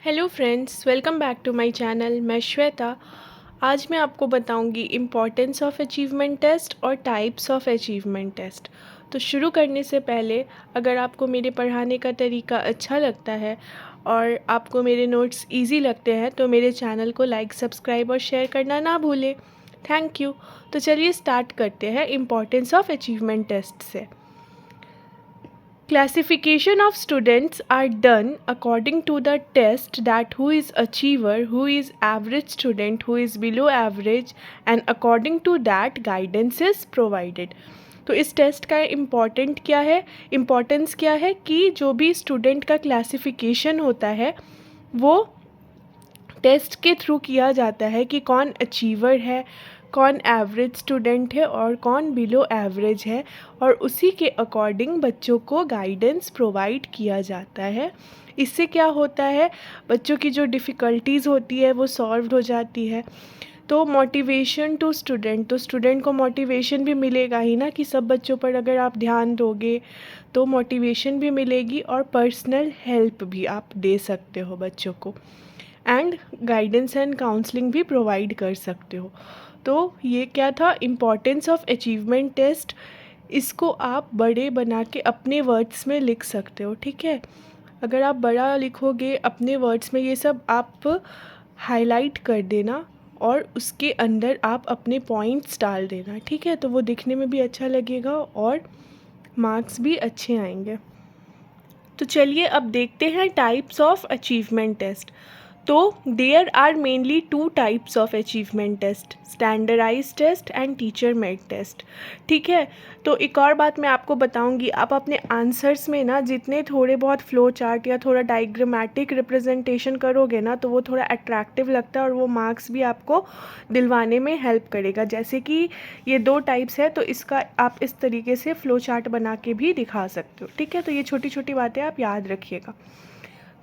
Hello friends, welcome back to my channel. मैं श्वेता। आज मैं आपको बताऊंगी इम्पॉर्टेंस ऑफ अचीवमेंट टेस्ट और टाइप्स ऑफ अचीवमेंट टेस्ट। तो शुरू करने से पहले अगर आपको मेरे पढ़ाने का तरीका अच्छा लगता है और आपको मेरे नोट्स इजी लगते हैं तो मेरे चैनल को लाइक, सब्सक्राइब और शेयर करना ना भूलें। Thank you. तो चलिए स्टार्ट करते हैं इम्पॉर्टेंस ऑफ अचीवमेंट टेस्ट से। Classification of students are done according to the test that who is achiever, who is average student, who is below average, and according to that guidance is provided. तो इस test का importance क्या है कि जो भी student का classification होता है वो टेस्ट के थ्रू किया जाता है कि कौन अचीवर है, कौन एवरेज स्टूडेंट है और कौन बिलो एवरेज है, और उसी के अकॉर्डिंग बच्चों को गाइडेंस प्रोवाइड किया जाता है। इससे क्या होता है, बच्चों की जो डिफ़िकल्टीज़ होती है वो सॉल्व हो जाती है। तो मोटिवेशन टू स्टूडेंट, तो स्टूडेंट को मोटिवेशन भी मिलेगा ही ना कि सब बच्चों पर अगर आप ध्यान दोगे तो मोटिवेशन भी मिलेगी और पर्सनल हेल्प भी आप दे सकते हो बच्चों को, एंड गाइडेंस एंड काउंसलिंग भी प्रोवाइड कर सकते हो। तो ये क्या था, इम्पॉर्टेंस ऑफ अचीवमेंट टेस्ट। इसको आप बड़े बना के अपने वर्ड्स में लिख सकते हो, ठीक है। अगर आप बड़ा लिखोगे अपने वर्ड्स में, ये सब आप हाईलाइट कर देना और उसके अंदर आप अपने पॉइंट्स डाल देना, ठीक है। तो वो दिखने में भी अच्छा लगेगा और मार्क्स भी अच्छे आएंगे। तो चलिए अब देखते हैं टाइप्स ऑफ अचीवमेंट टेस्ट। तो there are mainly two types of achievement test, standardise test and teacher made test, ठीक है। तो एक और बात मैं आपको बताऊंगी, आप अपने आंसर्स में ना जितने थोड़े बहुत फ्लो चार्ट या थोड़ा डायग्रामेटिक रिप्रेजेंटेशन करोगे ना तो वो थोड़ा अट्रैक्टिव लगता है और वो मार्क्स भी आपको दिलवाने में हेल्प करेगा। जैसे कि ये दो टाइप्स है तो इसका आप इस तरीके से फ्लो चार्ट बना के भी दिखा सकते हो, ठीक है। तो ये छोटी छोटी बातें आप याद रखिएगा।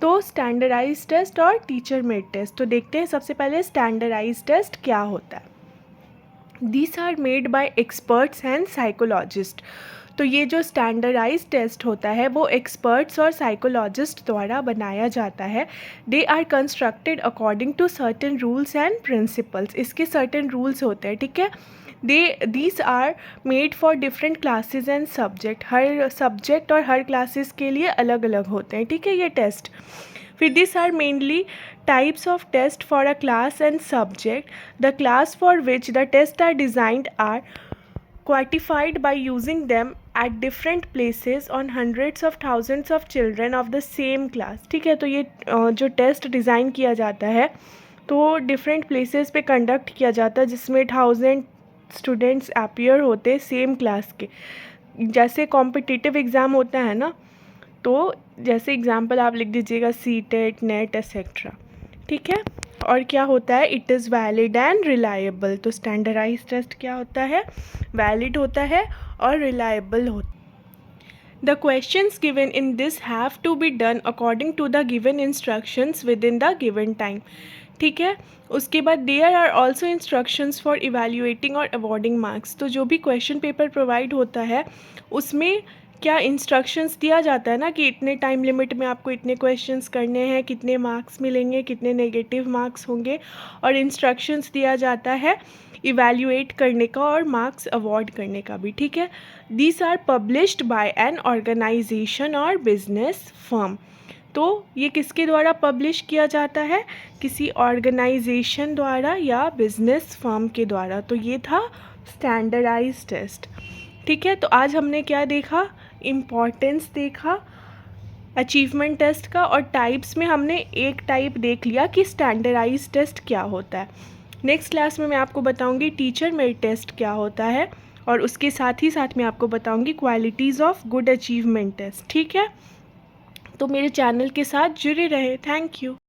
तो स्टैंडर्डाइज टेस्ट और टीचर मेड टेस्ट, तो देखते हैं सबसे पहले स्टैंडर्डाइज टेस्ट क्या होता है। These are made by experts and psychologist. तो ये जो स्टैंडर्डाइज टेस्ट होता है वो एक्सपर्ट्स और साइकोलॉजिस्ट द्वारा बनाया जाता है। They are constructed according to certain rules and principles. इसके सर्टेन रूल्स होते हैं, ठीक है। These are made for different classes and subject. हर सब्जेक्ट और हर क्लासेस के लिए अलग अलग होते हैं, ठीक है, ये टेस्ट। फिर this are mainly types of test for a class and subject. The class for which the tests are designed are quantified by using them at different places on hundreds of thousands of children of the same class, ठीक है। तो ये जो test design किया जाता है तो different places पे कंडक्ट किया जाता है जिसमें 1000 स्टूडेंट्स अपीयर होते सेम क्लास के। जैसे कॉम्पिटिटिव एग्ज़ाम होता है ना, तो जैसे एग्जाम्पल आप लिख दीजिएगा सीटेट, नेट एक्सेट्रा, ठीक है। और क्या होता है, it is valid and reliable. तो स्टैंडर्डाइज टेस्ट क्या होता है, वैलिड होता है और रिलायबल होता है। The questions given in this have to be done according to the given instructions within the given time, ठीक है। उसके बाद there are also instructions for evaluating और अवॉर्डिंग मार्क्स। तो जो भी क्वेश्चन पेपर प्रोवाइड होता है उसमें क्या इंस्ट्रक्शंस दिया जाता है ना कि इतने टाइम लिमिट में आपको इतने क्वेश्चंस करने हैं, कितने मार्क्स मिलेंगे, कितने नेगेटिव मार्क्स होंगे, और इंस्ट्रक्शंस दिया जाता है इवेल्युएट करने का और मार्क्स अवॉर्ड करने का भी, ठीक है। These are published by an organisation और बिजनेस फर्म। तो ये किसके द्वारा पब्लिश किया जाता है, किसी ऑर्गेनाइजेशन द्वारा या बिजनेस फर्म के द्वारा। तो ये था स्टैंडर्डाइज टेस्ट, ठीक है। तो आज हमने क्या देखा, इम्पॉर्टेंस देखा अचीवमेंट टेस्ट का, और टाइप्स में हमने एक टाइप देख लिया कि स्टैंडर्डाइज टेस्ट क्या होता है। नेक्स्ट क्लास में मैं आपको बताऊंगी टीचर मेड टेस्ट क्या होता है, और उसके साथ ही साथ मैं आपको बताऊंगी qualities of good achievement test, ठीक है। तो मेरे चैनल के साथ जुड़े रहे। Thank you.